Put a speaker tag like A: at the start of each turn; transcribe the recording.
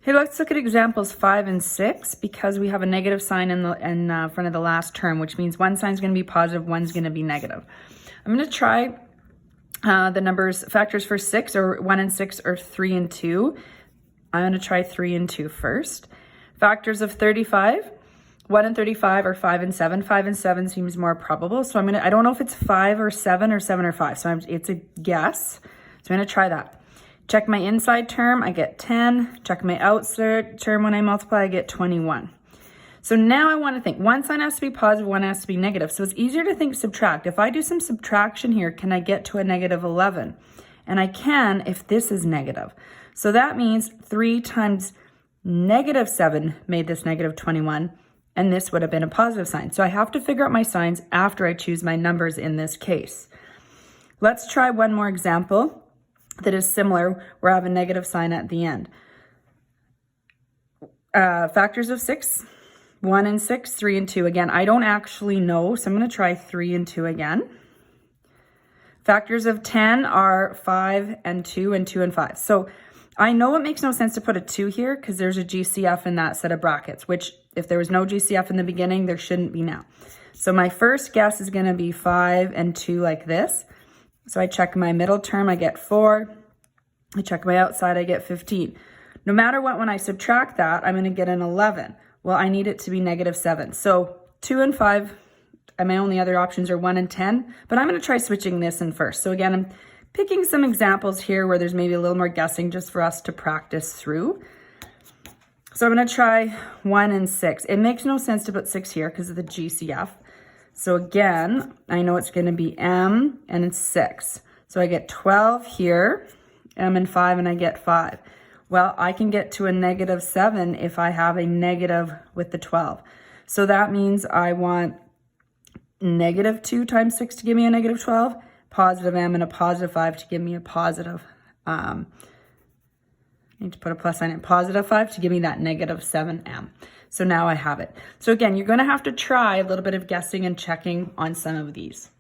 A: Hey, let's look at examples 5 and 6 because we have a negative sign in front of the last term, which means one sign is going to be positive, one's going to be negative. I'm going to try the factors for 6, or 1 and 6, or 3 and 2. I'm going to try 3 and 2 first. Factors of 35, 1 and 35, or 5 and 7. 5 and 7 seems more probable, so I don't know if it's 5 or 7 or 7 or 5, so it's a guess. So I'm going to try that. Check my inside term, I get 10. Check my outside term, when I multiply, I get 21. So now I want to think, one sign has to be positive, one has to be negative. So it's easier to think subtract. If I do some subtraction here, can I get to a negative 11? And I can if this is negative. So that means 3 times negative 7 made this negative 21, and this would have been a positive sign. So I have to figure out my signs after I choose my numbers in this case. Let's try one more example that is similar, where I have a negative sign at the end. Factors of 6, 1 and 6, 3 and 2. Again, I don't actually know, so I'm going to try 3 and 2 again. Factors of 10 are 5 and 2 and 2 and 5. So I know it makes no sense to put a 2 here because there's a GCF in that set of brackets, which if there was no GCF in the beginning, there shouldn't be now. So my first guess is going to be 5 and 2 like this. So I check my middle term, I get 4. I check my outside, I get 15. No matter what, when I subtract that, I'm going to get an 11. Well, I need it to be negative 7. So 2 and 5, and my only other options are 1 and 10. But I'm going to try switching this in first. So again, I'm picking some examples here where there's maybe a little more guessing just for us to practice through. So I'm going to try 1 and 6. It makes no sense to put 6 here because of the GCF. So again, I know it's going to be M and it's 6. So I get 12 here, M and 5, and I get 5. Well, I can get to a negative 7 if I have a negative with the 12. So that means I want negative 2 times 6 to give me a negative 12, positive M, and a positive 5 to give me a positive, I need to put a plus sign in, positive 5 to give me that negative 7M. So now I have it. So again, you're going to have to try a little bit of guessing and checking on some of these.